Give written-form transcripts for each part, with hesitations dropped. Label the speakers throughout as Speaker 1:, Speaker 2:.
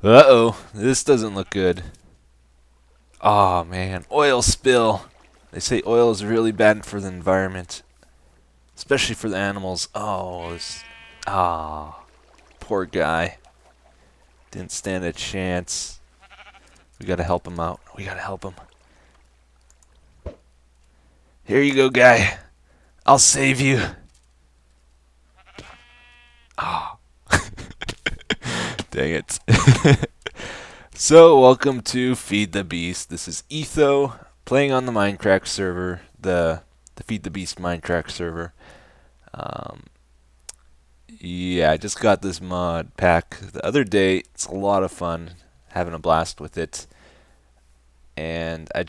Speaker 1: Uh-oh, this doesn't look good. Oh man, oil spill. They say oil is really bad for the environment, especially for the animals. Oh, poor guy. Didn't stand a chance. We gotta help him out. We gotta help him. Here you go, guy. I'll save you. Oh, dang it. So, welcome to Feed the Beast. This is Etho, playing on the MindCrack server, the Feed the Beast MindCrack server. Um, yeah, I just got this mod pack the other day. It's a lot of fun, having a blast with it. And I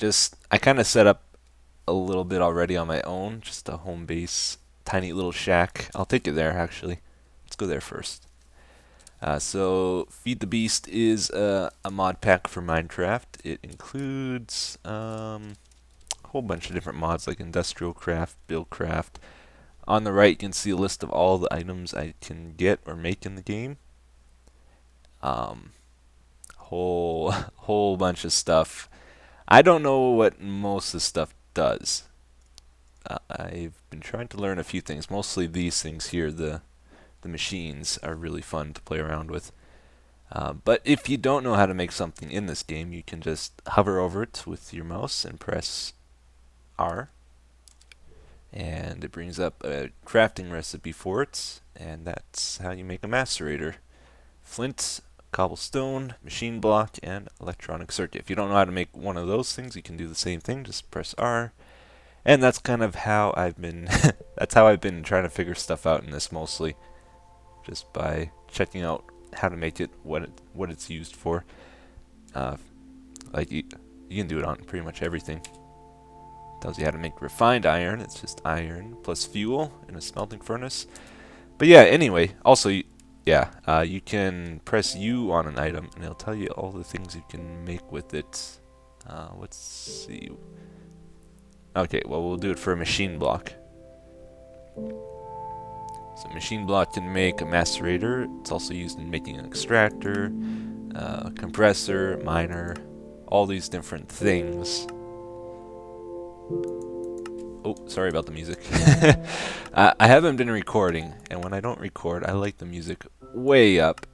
Speaker 1: kind of set up a little bit already on my own, just a home base, tiny little shack. I'll take you there, actually. Let's go there first. So Feed the Beast is a mod pack for Minecraft. It includes a whole bunch of different mods like Industrial Craft, Build Craft. On the right you can see a list of all the items I can get or make in the game. Whole bunch of stuff. I don't know what most of the stuff does. I've been trying to learn a few things. Mostly these things here, the machines are really fun to play around with. But if you don't know how to make something in this game, you can just hover over it with your mouse and press R. And it brings up a crafting recipe for it. And that's how you make a macerator. Flint, cobblestone, machine block, and electronic circuit. If you don't know how to make one of those things, you can do the same thing. Just press R. And that's kind of how I've been that's how I've been trying to figure stuff out in this mostly. Just by checking out how to make it, what it's used for. Like you can do it on pretty much everything. Tells you how to make refined iron. It's just iron plus fuel in a smelting furnace. But yeah, anyway, also you can press U on an item and it'll tell you all the things you can make with it. Let's see. Okay, well we'll do it for a machine block. So machine block can make a macerator. It's also used in making an extractor, compressor, miner, all these different things. Oh, sorry about the music. I haven't been recording, and when I don't record, I like the music way up.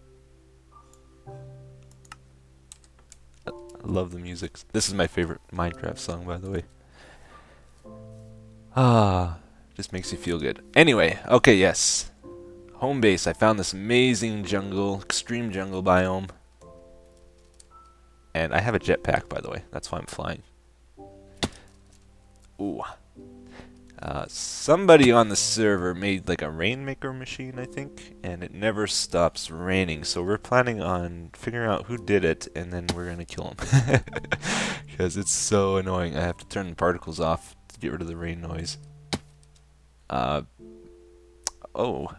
Speaker 1: I love the music. This is my favorite Minecraft song, by the way. Just makes you feel good. Anyway, okay, yes. Home base. I found this amazing jungle, extreme jungle biome. And I have a jetpack, by the way. That's why I'm flying. Ooh. Somebody on the server made like a rainmaker machine, I think, and it never stops raining. So we're planning on figuring out who did it, and then we're gonna kill him. Because it's so annoying. I have to turn the particles off to get rid of the rain noise. Oh,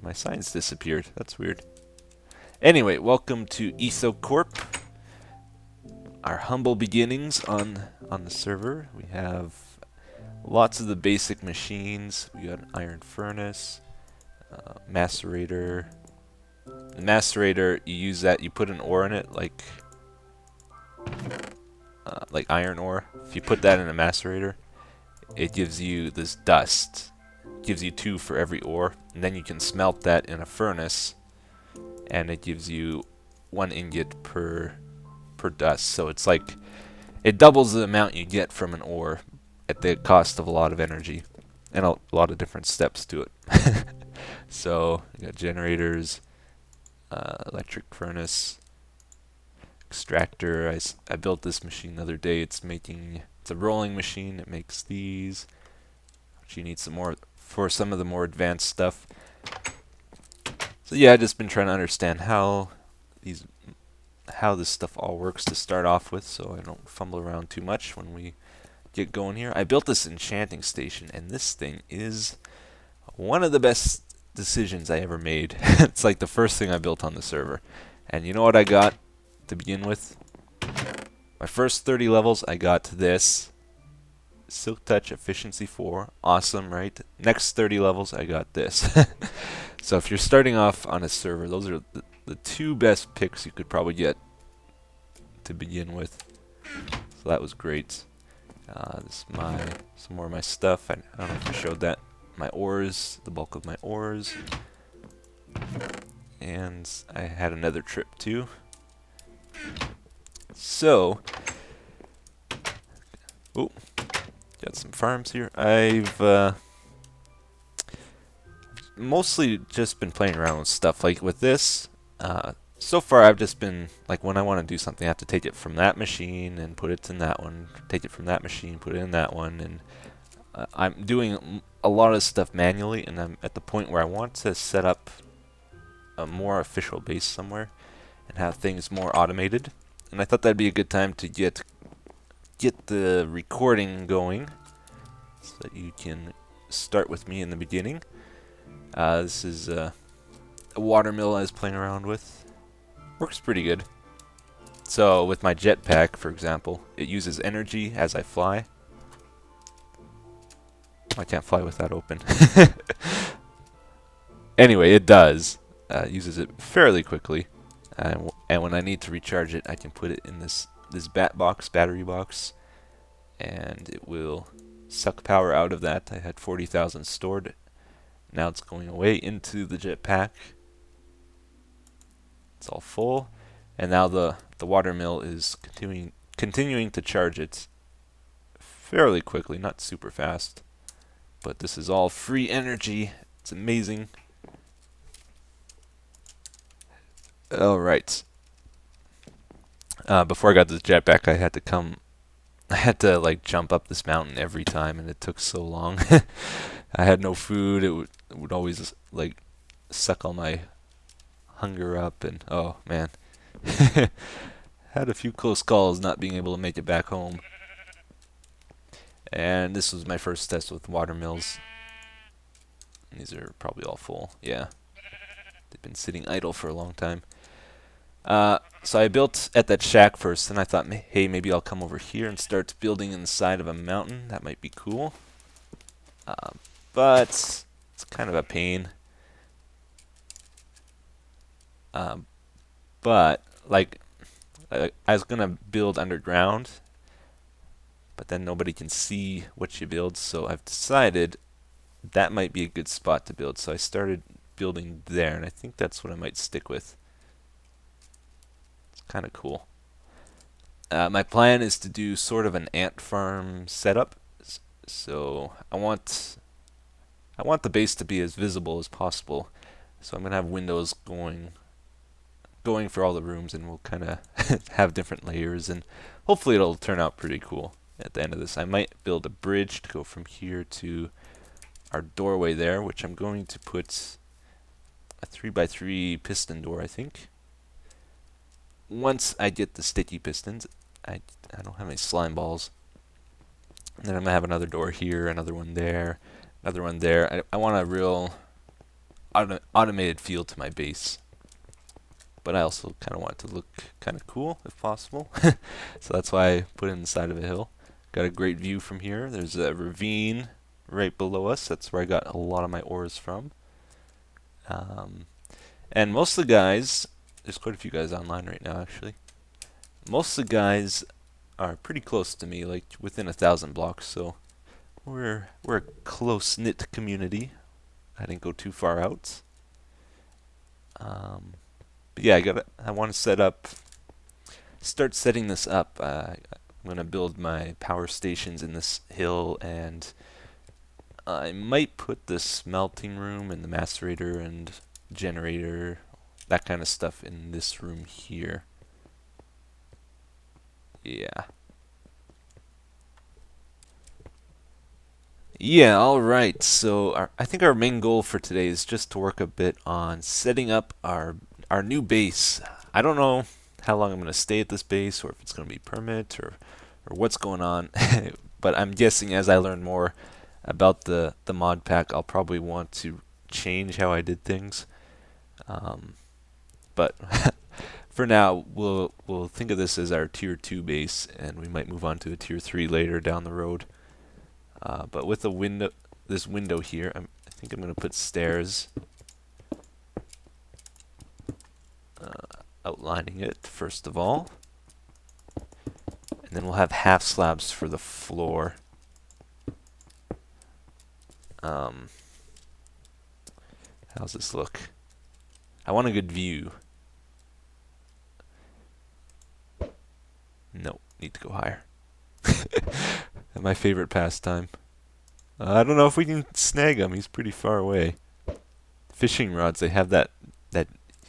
Speaker 1: my signs disappeared. That's weird. Anyway, welcome to EthoCorp. Our humble beginnings on the server. We have lots of the basic machines. We got an iron furnace, macerator. The macerator, you use that. You put an ore in it, like iron ore. If you put that in a macerator, it gives you this dust. It gives you 2 for every ore, and then you can smelt that in a furnace, and it gives you 1 ingot per dust. So it's like it doubles the amount you get from an ore at the cost of a lot of energy and a lot of different steps to it. So you got generators, electric furnace, extractor. I built this machine the other day. It's a rolling machine. It makes these. But you need some more for some of the more advanced stuff. So yeah, I've just been trying to understand how this stuff all works to start off with, so I don't fumble around too much when we get going here. I built this enchanting station, and this thing is one of the best decisions I ever made. It's like the first thing I built on the server. And you know what I got to begin with? My first 30 levels, I got this. Silk Touch Efficiency 4. Awesome, right? Next 30 levels, I got this. So if you're starting off on a server, those are the two best picks you could probably get to begin with. So that was great. This is some more of my stuff. I don't know if I showed that. My ores, the bulk of my ores. And I had another trip too. So, oh, got some farms here. I've mostly just been playing around with stuff. Like with this, so far I've just been, like when I want to do something, I have to take it from that machine and put it in that one, take it from that machine, put it in that one, and I'm doing a lot of stuff manually, and I'm at the point where I want to set up a more official base somewhere and have things more automated. And I thought that'd be a good time to get the recording going so that you can start with me in the beginning. This is a water mill I was playing around with. Works pretty good. So with my jetpack, for example, it uses energy as I fly. I can't fly with that open. Anyway, it does. Uses it fairly quickly. And when I need to recharge it, I can put it in this battery box, and it will suck power out of that. I had 40,000 stored. Now it's going away into the jetpack. It's all full, and now the water mill is continuing to charge it fairly quickly, not super fast. But this is all free energy. It's amazing. Alright. Before I got this jetpack, I had to like jump up this mountain every time, and it took so long. I had no food. It would always like suck all my hunger up, and oh man. Had a few close calls not being able to make it back home. And this was my first test with water mills. These are probably all full. Yeah. They've been sitting idle for a long time. So I built at that shack first, and I thought, hey, maybe I'll come over here and start building in the side of a mountain. That might be cool. But it's kind of a pain. But like I was gonna build underground, but then nobody can see what you build, so I've decided that might be a good spot to build. So I started building there, and I think that's what I might stick with. It's kind of cool. My plan is to do sort of an ant farm setup. So I want the base to be as visible as possible. So I'm gonna have windows going for all the rooms, and we'll kind of have different layers, and hopefully it'll turn out pretty cool at the end of this. I might build a bridge to go from here to our doorway there, which I'm going to put a 3x3 piston door, I think. Once I get the sticky pistons, I don't have any slime balls. And then I'm going to have another door here, another one there, another one there. I want a real automated feel to my base. But I also kind of want it to look kind of cool, if possible. So that's why I put it in the side of a hill. Got a great view from here. There's a ravine right below us. That's where I got a lot of my ores from. And most of the guys, there's quite a few guys online right now, actually. Most of the guys are pretty close to me, like within 1,000 blocks. So we're a close-knit community. I didn't go too far out. But yeah, I want to start setting this up. I'm gonna build my power stations in this hill, and I might put the smelting room and the macerator and generator, that kind of stuff, in this room here. Yeah. Yeah, alright, so I think our main goal for today is just to work a bit on setting up our new base. I don't know how long I'm going to stay at this base, or if it's going to be permanent, or what's going on, but I'm guessing as I learn more about the mod pack, I'll probably want to change how I did things. But for now, we'll think of this as our tier 2 base, and we might move on to a tier 3 later down the road. But with this window here, I think I'm going to put stairs. outlining it first of all. And then we'll have half slabs for the floor. How's this look? I want a good view. No, need to go higher. My favorite pastime. I don't know if we can snag him. He's pretty far away. Fishing rods, they have that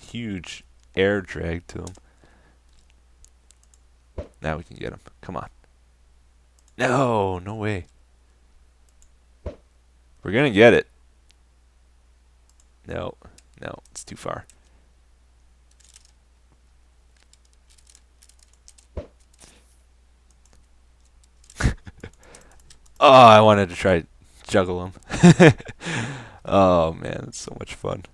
Speaker 1: huge air drag to them. Now we can get him. Come on. No, no way. We're gonna get it. No, no, it's too far. Oh, I wanted to try juggle him. Oh man, it's so much fun.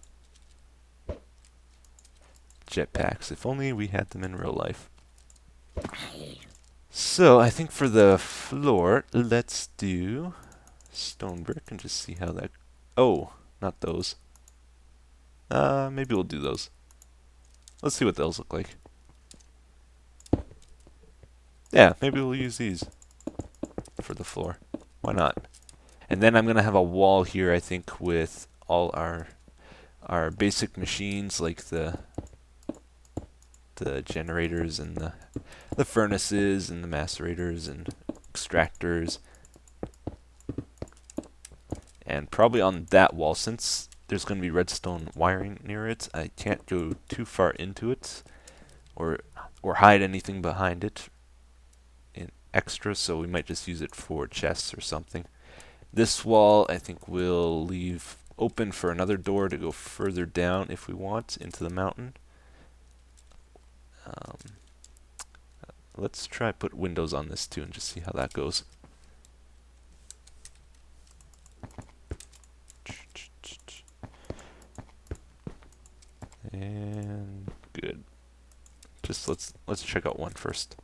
Speaker 1: Jetpacks. If only we had them in real life. So I think for the floor, let's do stone brick and just see how that. Oh, not those. Maybe we'll do those. Let's see what those look like. Yeah, maybe we'll use these for the floor. Why not? And then I'm gonna have a wall here, I think, with all our basic machines like the generators and the furnaces and the macerators and extractors. And probably on that wall, since there's going to be redstone wiring near it, I can't go too far into it or hide anything behind it in extra, so we might just use it for chests or something. This wall I think we'll leave open for another door to go further down if we want into the mountain. Let's try put windows on this too and just see how that goes. And good. Just let's check out one first.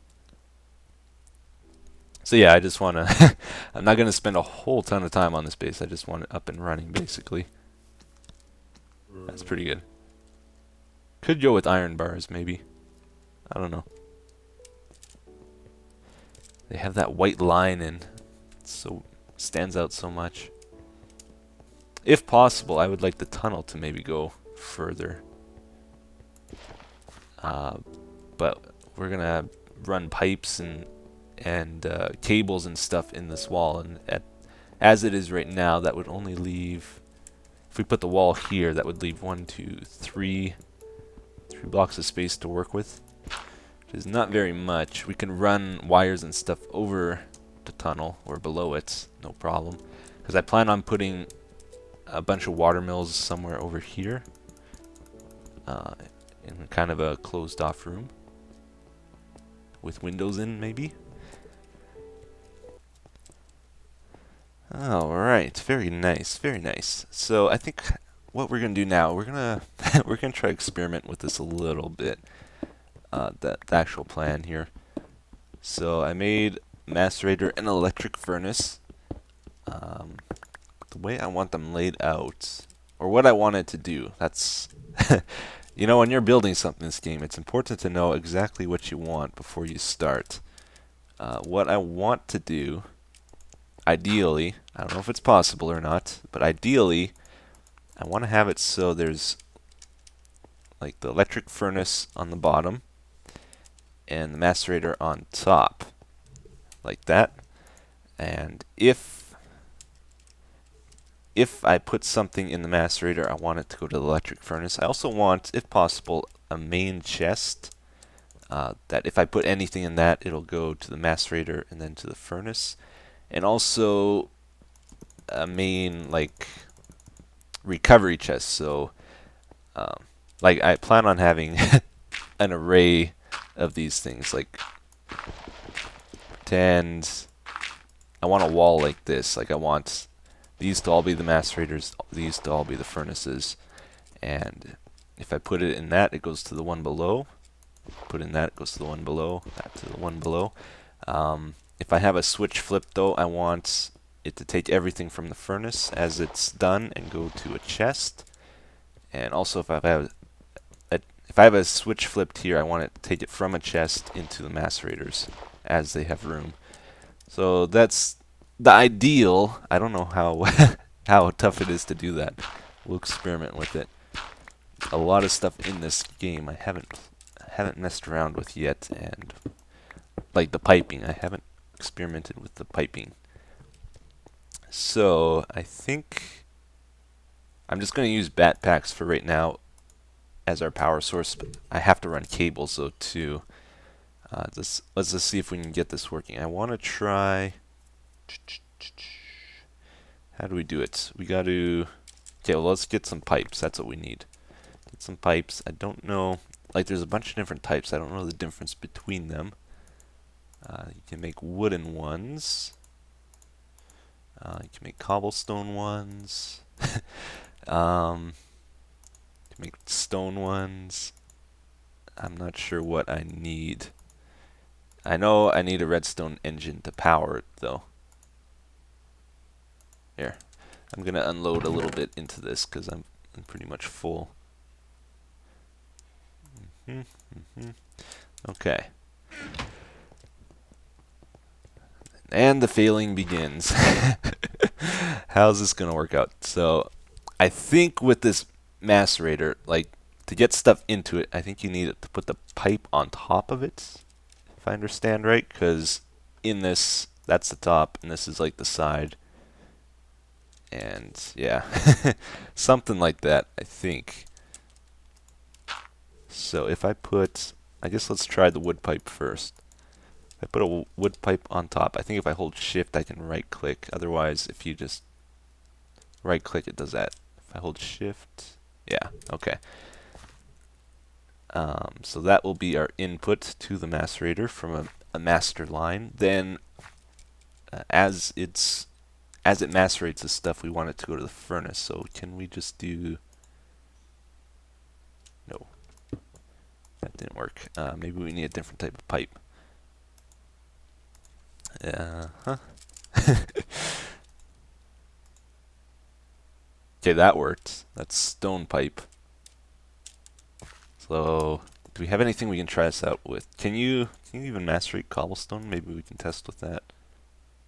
Speaker 1: So yeah, I just want to I'm not going to spend a whole ton of time on this base. I just want it up and running basically. That's pretty good. Could go with iron bars maybe. I don't know. They have that white line and so stands out so much. If possible, I would like the tunnel to maybe go further. But we're gonna run pipes and cables and stuff in this wall, and as it is right now, that would only leave. If we put the wall here, that would leave 1, 2, 3 blocks of space to work with, which is not very much. We can run wires and stuff over the tunnel or below it, no problem. Because I plan on putting a bunch of water mills somewhere over here, in kind of a closed-off room with windows in, maybe. All right, very nice, very nice. So I think what we're gonna do now, we're gonna try to experiment with this a little bit. The actual plan here. So I made macerator and electric furnace. The way I want them laid out, or what I wanted to do. That's you know, when you're building something in this game, it's important to know exactly what you want before you start. What I want to do, ideally, I don't know if it's possible or not, but ideally, I want to have it so there's like the electric furnace on the bottom and the macerator on top, like that. And if I put something in the macerator, I want it to go to the electric furnace. I also want, if possible, a main chest that if I put anything in that, it'll go to the macerator and then to the furnace. And also a main, like, recovery chest. So, like, I plan on having an array of these things. Like, pretend I want a wall like this. Like, I want these to all be the macerators, these to all be the furnaces. And if I put it in that, it goes to the one below. Put in that, it goes to the one below. That to the one below. If I have a switch flip, though, I want it to take everything from the furnace as it's done and go to a chest. And also, if if I have a switch flipped here, I want to take it from a chest into the macerators as they have room. So that's the ideal. I don't know how how tough it is to do that. We'll experiment with it. A lot of stuff in this game I haven't messed around with yet, and like the piping, I haven't experimented with the piping. So I think I'm just going to use jetpacks for right now as our power source. But I have to run cables though too. Let's just see if we can get this working. I want to try. How do we do it? We got to. Okay, well, let's get some pipes. That's what we need. Get some pipes. I don't know. Like, there's a bunch of different types. I don't know the difference between them. You can make wooden ones. You can make cobblestone ones. You can make stone ones. I'm not sure what I need. I know I need a redstone engine to power it, though. Here. I'm going to unload a little bit into this because I'm pretty much full. Okay. And the failing begins. How's this going to work out? So, I think with this macerator, like, to get stuff into it, I think you need to put the pipe on top of it, if I understand right, because in this, that's the top, and this is like the side. And, yeah, something like that, I think. So, if I put, I guess let's try the wood pipe first. I put a wood pipe on top. I think if I hold shift, I can right click. Otherwise, if you just right click, it does that. If I hold shift, yeah, okay. So that will be our input to the macerator from a master line. Then, as it macerates this stuff, we want it to go to the furnace. So can we just do? No, that didn't work. Maybe we need a different type of pipe. Okay, that worked. That's stone pipe. So, do we have anything we can try this out with? Can you even macerate cobblestone? Maybe we can test with that.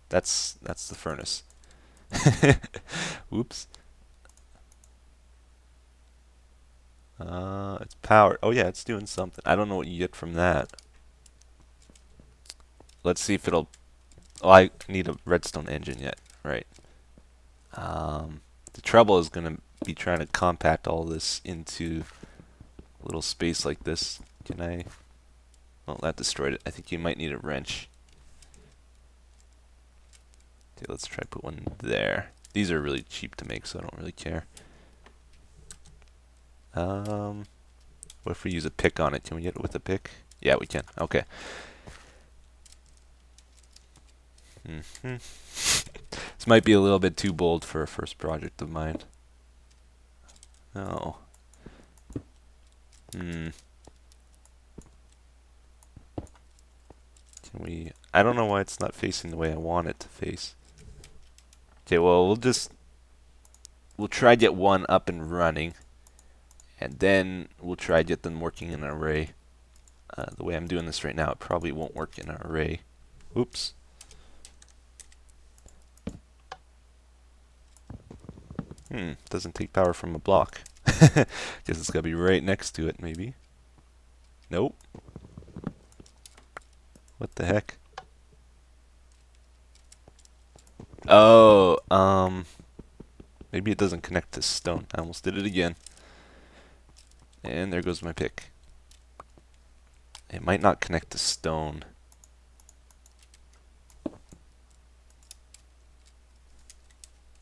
Speaker 1: That's the furnace. Oops. It's powered. Oh yeah, it's doing something. I don't know what you get from that. Let's see if it'll. Oh, I need a redstone engine yet, right? The trouble is going to be trying to compact all this into a little space like this. Can I? Well, that destroyed it. I think you might need a wrench. Okay, let's try to put one there. These are really cheap to make, so I don't really care. What if we use a pick on it? Can we get it with a pick? Yeah, we can. Okay. This might be a little bit too bold for a first project of mine. Oh. Can we? I don't know why it's not facing the way I want it to face. Okay, well, we'll try get one up and running, and then we'll try get them working in an array. The way I'm doing this right now, it probably won't work in an array. Oops. Doesn't take power from a block. Guess it's gotta be right next to it, maybe. Nope. What the heck? Oh, maybe it doesn't connect to stone. I almost did it again. And there goes my pick. It might not connect to stone.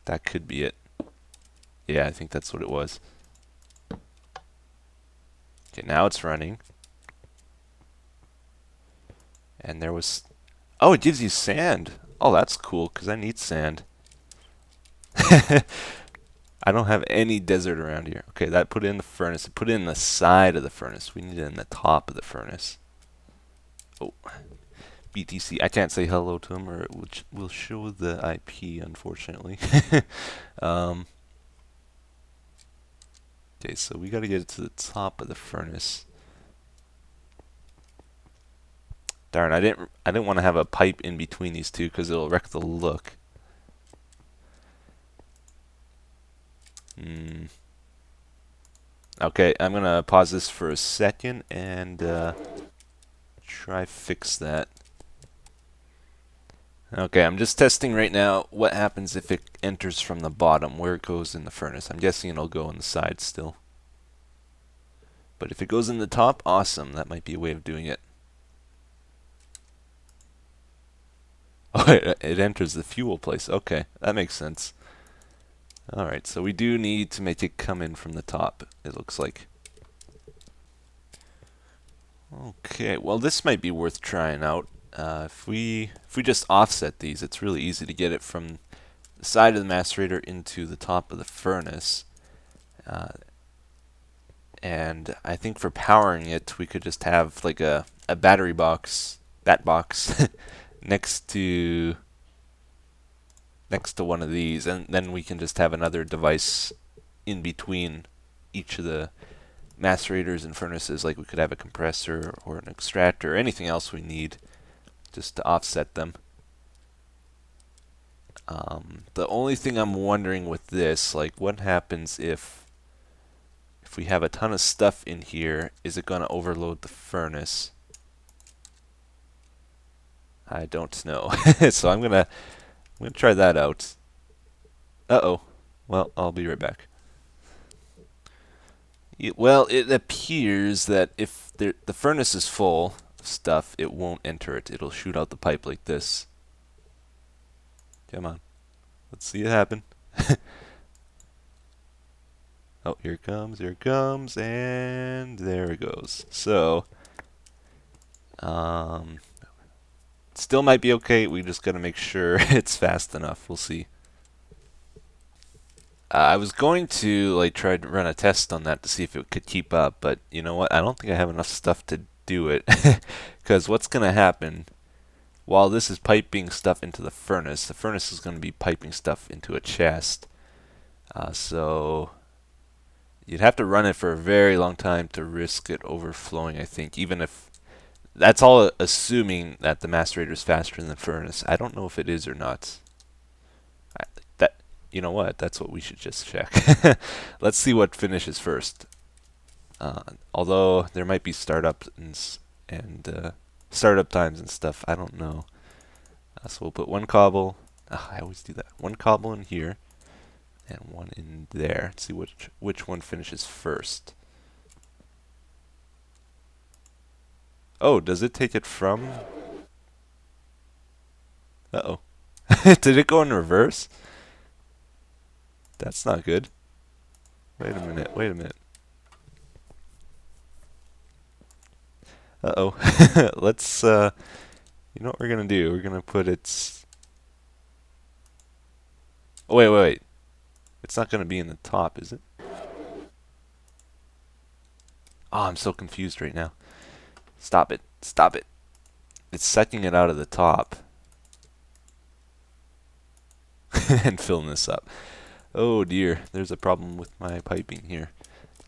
Speaker 1: That could be it. Yeah, I think that's what it was. Okay, now it's running. And there was... Oh, it gives you sand. Oh, that's cool, because I need sand. I don't have any desert around here. Okay, that put it in the furnace. It put it in the side of the furnace. We need it in the top of the furnace. Oh. BTC. I can't say hello to him, or it will show the IP, unfortunately. Okay, so we gotta get it to the top of the furnace. Darn, I didn't want to have a pipe in between these two because it'll wreck the look. Okay, I'm gonna pause this for a second and try fix that. Okay, I'm just testing right now what happens if it enters from the bottom, where it goes in the furnace. I'm guessing it'll go on the side still. But if it goes in the top, awesome. That might be a way of doing it. Oh, it enters the fuel place. Okay, that makes sense. Alright, so we do need to make it come in from the top, it looks like. Okay, well this might be worth trying out. If we just offset these, it's really easy to get it from the side of the macerator into the top of the furnace. And I think for powering it, we could just have like a battery box, bat box, next to one of these, and then we can just have another device in between each of the macerators and furnaces. Like we could have a compressor or an extractor or anything else we need just to offset them. The only thing I'm wondering with this, like what happens if we have a ton of stuff in here, is it going to overload the furnace? I don't know. So I'm gonna try that out. Uh-oh. Well, I'll be right back. Well, it appears that if the furnace is full of stuff, it won't enter it. It'll shoot out the pipe like this. Come on. Let's see it happen. Oh, here it comes, and there it goes. So, still might be okay. We just gotta make sure it's fast enough. We'll see. I was going to like try to run a test on that to see if it could keep up, but you know what? I don't think I have enough stuff to do it. Because what's gonna happen while this is piping stuff into the furnace is going to be piping stuff into a chest. So you'd have to run it for a very long time to risk it overflowing, I think, even if that's all assuming that the macerator is faster than the furnace. I don't know if it is or not. You know what? That's what we should just check. Let's see what finishes first. Although there might be startup and startup times and stuff. I don't know. So we'll put one cobble. I always do that. One cobble in here and one in there. Let's see which one finishes first. Oh, does it take it from? Uh-oh. Did it go in reverse? That's not good. Wait a minute. Uh-oh. Let's, you know what we're gonna do? We're gonna put its... Oh, wait. It's not gonna be in the top, is it? Oh, I'm so confused right now. Stop it. It's sucking it out of the top. And filling this up. Oh dear, there's a problem with my piping here.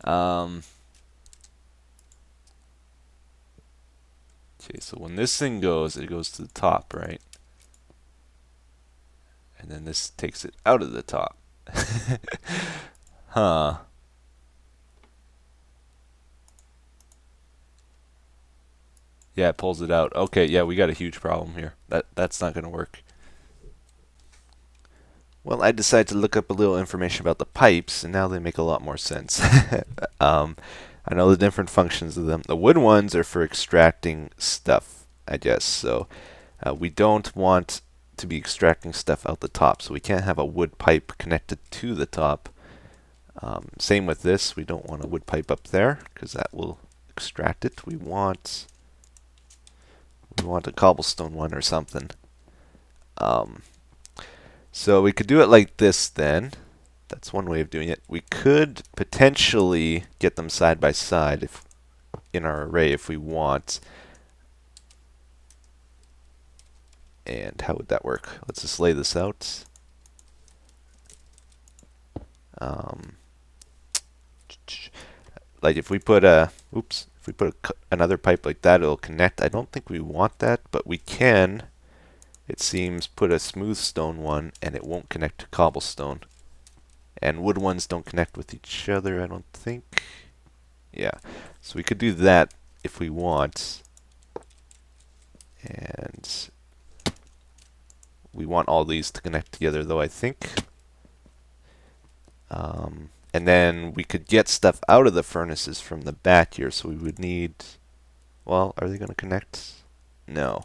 Speaker 1: Okay, so when this thing goes, it goes to the top, right? And then this takes it out of the top. Huh. Yeah, it pulls it out. Okay, yeah, we got a huge problem here. That's not going to work. Well, I decided to look up a little information about the pipes, and now they make a lot more sense. I know the different functions of them. The wood ones are for extracting stuff, I guess. So we don't want to be extracting stuff out the top, so we can't have a wood pipe connected to the top. Same with this. We don't want a wood pipe up there because that will extract it. We want a cobblestone one or something. So we could do it like this then. That's one way of doing it. We could potentially get them side by side if in our array if we want. And how would that work? Let's just lay this out. Like if we put a Oops, if we put another pipe like that, it'll connect. I don't think we want that, but we can, it seems, put a smooth stone one and it won't connect to cobblestone. And wood ones don't connect with each other, I don't think. Yeah, so we could do that if we want. And we want all these to connect together though, I think. And then we could get stuff out of the furnaces from the back here, so we would need, well, are they going to connect? No.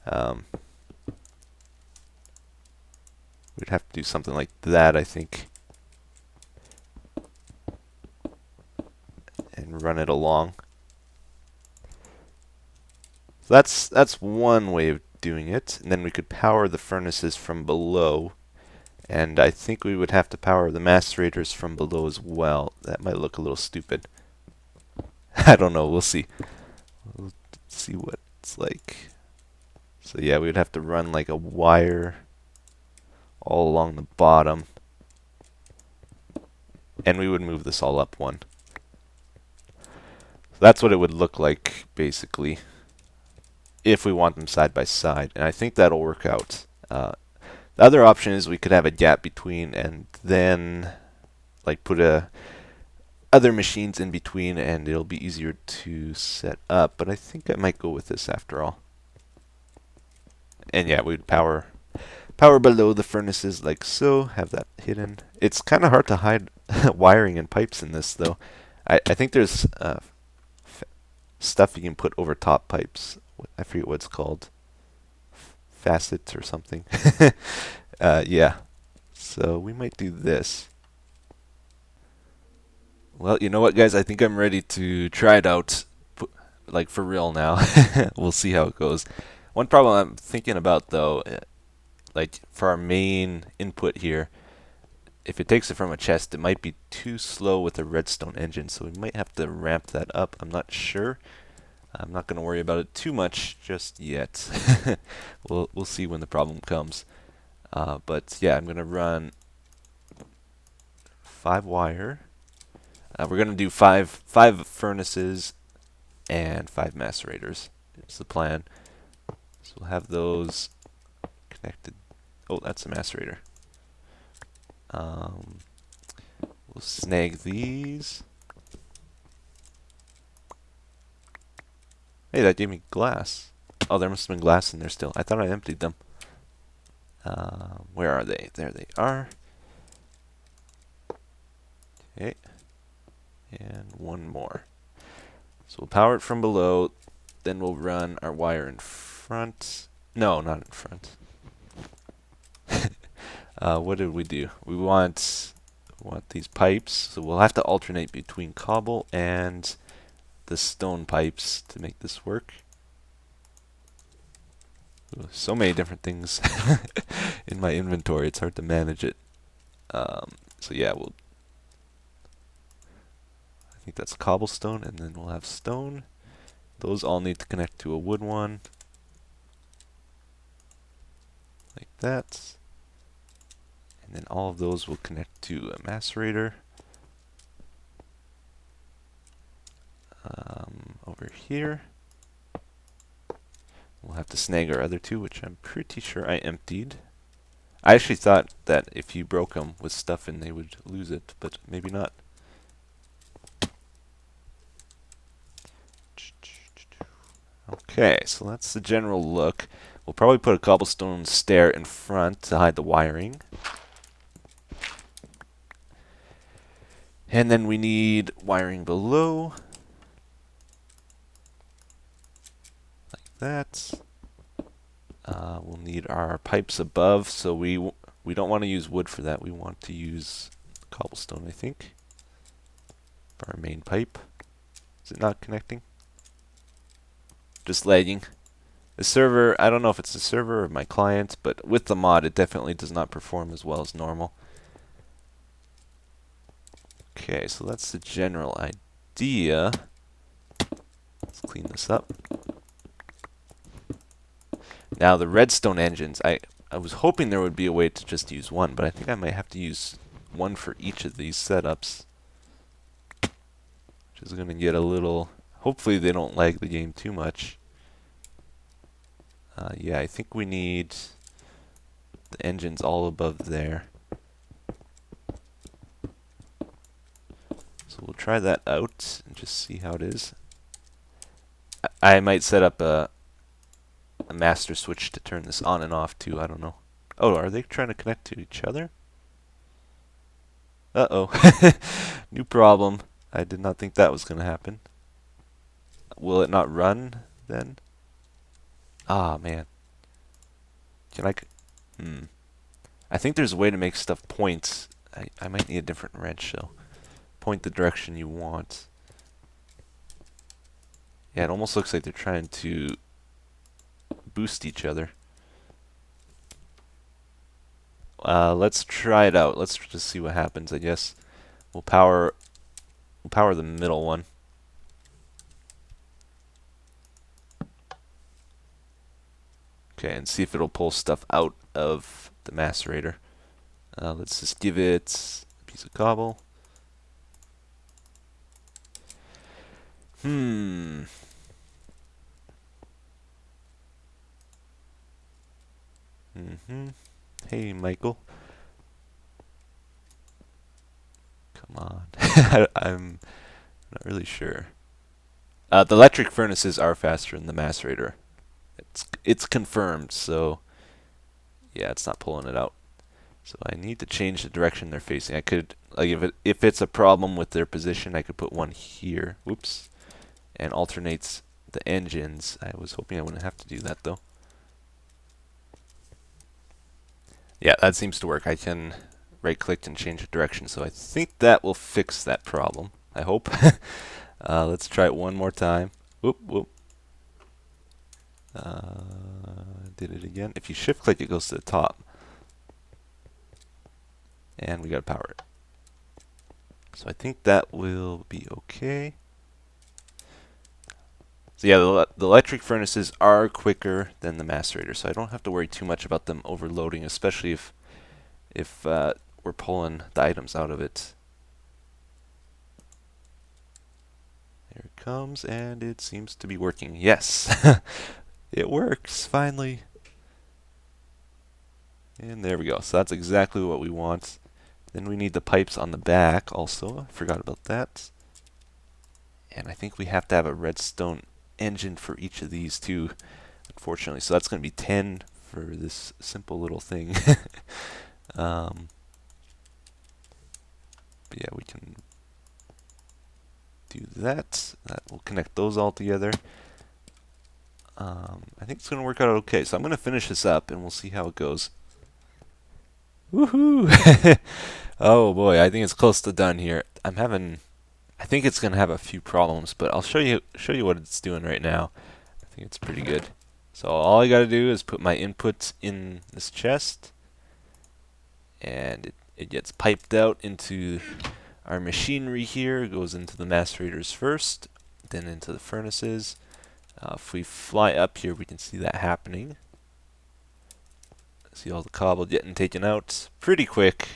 Speaker 1: We'd have to do something like that, I think. And run it along. So that's one way of doing it. And then we could power the furnaces from below. And I think we would have to power the macerators from below as well. That might look a little stupid. I don't know, we'll see. We'll see what it's like. So yeah, we would have to run like a wire all along the bottom. And we would move this all up one. So that's what it would look like, basically, if we want them side by side. And I think that'll work out. The other option is we could have a gap between and then like put other machines in between and it'll be easier to set up. But I think I might go with this after all. And yeah, we'd power below the furnaces like so, have that hidden. It's kind of hard to hide wiring and pipes in this though. I think there's stuff you can put over top pipes. I forget what it's called. Facets or something. Yeah. So we might do this. Well, you know what, guys? I think I'm ready to try it out, like for real now. We'll see how it goes. One problem I'm thinking about though, like for our main input here, if it takes it from a chest, it might be too slow with a redstone engine, so we might have to ramp that up. I'm not sure. I'm not going to worry about it too much just yet. We'll see when the problem comes. But yeah, I'm going to run 5 wire. We're going to do five furnaces and 5 macerators. It's the plan. So we'll have those connected. Oh, that's a macerator. We'll snag these. Hey, that gave me glass. Oh, there must have been glass in there still. I thought I emptied them. Where are they? There they are. Okay. And one more. So we'll power it from below. Then we'll run our wire in front. No, not in front. What did we do? We want these pipes. So we'll have to alternate between cobble and the stone pipes to make this work. Ooh, so many different things in my inventory, it's hard to manage it. So yeah, I think that's cobblestone, and then we'll have stone. Those all need to connect to a wood one. Like that. And then all of those will connect to a macerator. Over here. We'll have to snag our other 2, which I'm pretty sure I emptied. I actually thought that if you broke them with stuff in, they would lose it, but maybe not. Okay, so that's the general look. We'll probably put a cobblestone stair in front to hide the wiring. And then we need wiring below. That. We'll need our pipes above, so we don't want to use wood for that. We want to use cobblestone, I think, for our main pipe. Is it not connecting? Just lagging. The server, I don't know if it's the server or my client, but with the mod it definitely does not perform as well as normal. Okay, so that's the general idea. Let's clean this up. Now the redstone engines, I was hoping there would be a way to just use one, but I think I might have to use one for each of these setups, which is going to get a little Hopefully they don't lag the game too much. Yeah, I think we need the engines all above there. So we'll try that out and just see how it is. I might set up a master switch to turn this on and off too. I don't know. Oh, are they trying to connect to each other? Uh-oh. New problem. I did not think that was going to happen. Will it not run then? Ah, man. Can I... I think there's a way to make stuff point. I might need a different wrench, though. Point the direction you want. Yeah, it almost looks like they're trying to boost each other. Let's try it out. Let's just see what happens, I guess. We'll power the middle one. Okay, and see if it'll pull stuff out of the macerator. Let's just give it a piece of cobble. Hey, Michael. Come on. I'm not really sure. The electric furnaces are faster than the macerator. It's confirmed, so yeah, it's not pulling it out. So I need to change the direction they're facing. I could, like, if it's a problem with their position, I could put one here. Whoops. And alternates the engines. I was hoping I wouldn't have to do that, though. Yeah, that seems to work. I can right-click and change the direction, so I think that will fix that problem. I hope. Let's try it one more time. Whoop, whoop. Did it again. If you shift-click, it goes to the top. And we gotta power it. So I think that will be okay. So yeah, the electric furnaces are quicker than the macerator, so I don't have to worry too much about them overloading, especially if we're pulling the items out of it. There it comes, and it seems to be working. Yes, it works finally. And there we go. So that's exactly what we want. Then we need the pipes on the back also. I forgot about that. And I think we have to have a redstone engine for each of these too, unfortunately. So that's going to be 10 for this simple little thing. But yeah, we can do that. That will connect those all together. I think it's going to work out okay. So I'm going to finish this up and we'll see how it goes. Woohoo! Oh boy, I think it's close to done here. I think it's gonna have a few problems, but I'll show you what it's doing right now. I think it's pretty good. So all I gotta do is put my inputs in this chest, and it gets piped out into our machinery here. It goes into the macerators first, then into the furnaces. If we fly up here, we can see that happening. See all the cobble getting taken out pretty quick.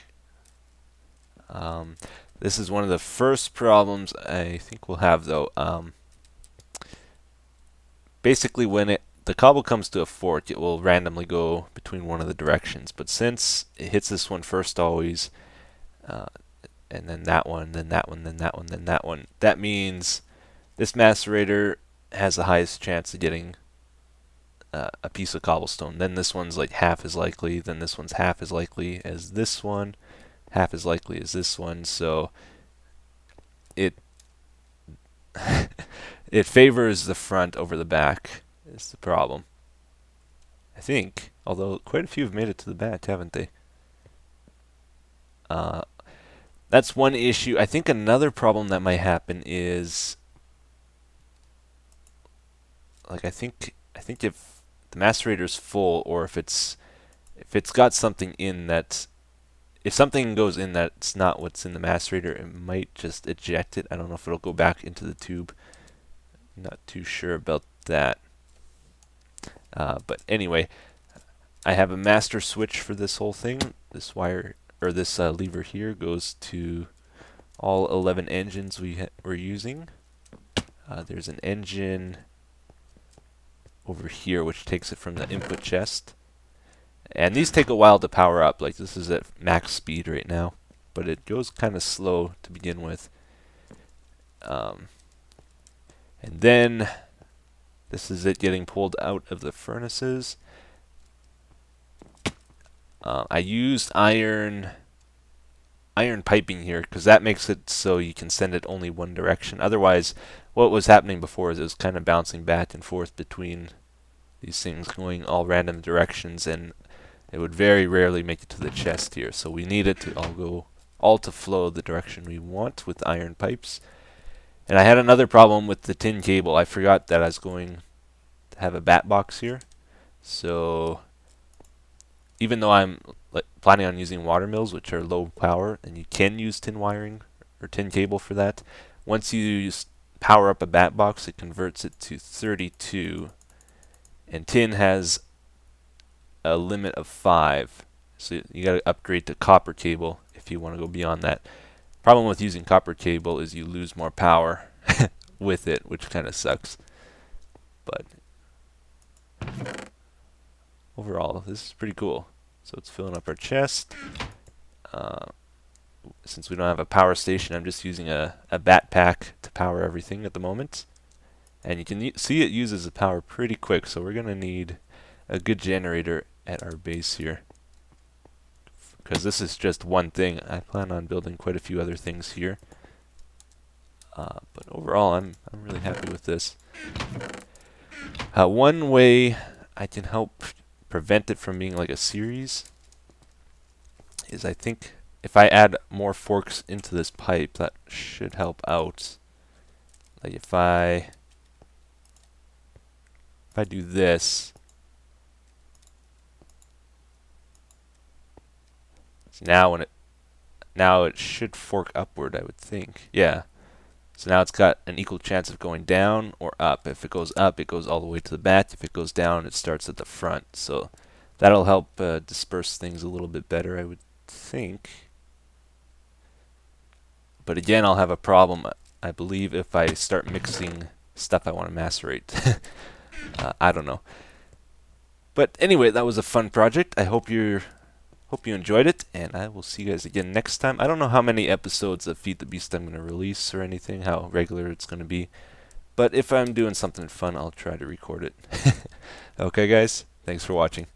Speaker 1: This is one of the first problems I think we'll have, though. Basically, when the cobble comes to a fork, it will randomly go between one of the directions. But since it hits this one first always, and then that one, then that one, then that one, then that one, that means this macerator has the highest chance of getting a piece of cobblestone. Then this one's like half as likely, then this one's half as likely as this one, half as likely as this one. So it it favors the front over the back is the problem, I think. Although quite a few have made it to the back, haven't they? That's one issue. I think another problem that might happen is, like, I think if the macerator's full, or if it's got something in that, if something goes in that's not what's in the macerator, it might just eject it. I don't know if it'll go back into the tube. Not too sure about that. But anyway, I have a master switch for this whole thing. This wire, or this lever here, goes to all 11 engines we're using. There's an engine over here which takes it from the input chest. And these take a while to power up. Like this is at max speed right now, but it goes kind of slow to begin with. And then this is it getting pulled out of the furnaces. I used iron piping here because that makes it so you can send it only one direction. Otherwise, what was happening before is it was kind of bouncing back and forth between these things, going all random directions, and it would very rarely make it to the chest here. So we need it to all to flow the direction we want with iron pipes. And I had another problem with the tin cable. I forgot that I was going to have a bat box here. So even though I'm planning on using water mills, which are low power, and you can use tin wiring or tin cable for that, once you power up a bat box, it converts it to 32. And tin has a limit of 5. So you got to upgrade to copper cable if you want to go beyond that. Problem with using copper cable is you lose more power with it, which kind of sucks. But overall, this is pretty cool. So it's filling up our chest. Since we don't have a power station, I'm just using a bat pack to power everything at the moment. And you can see it uses the power pretty quick, so we're going to need a good generator at our base here. Because this is just one thing. I plan on building quite a few other things here. But overall, I'm really happy with this. One way I can help prevent it from being like a series is, I think if I add more forks into this pipe, that should help out. Like if I do this, so now it should fork upward, I would think. Yeah. So now it's got an equal chance of going down or up. If it goes up, it goes all the way to the back. If it goes down, it starts at the front. So that'll help disperse things a little bit better, I would think. But again, I'll have a problem, I believe, if I start mixing stuff I want to macerate. I don't know. But anyway, that was a fun project. I hope you enjoyed it, and I will see you guys again next time. I don't know how many episodes of Feed the Beast I'm going to release or anything, how regular it's going to be. But if I'm doing something fun, I'll try to record it. Okay, guys? Thanks for watching.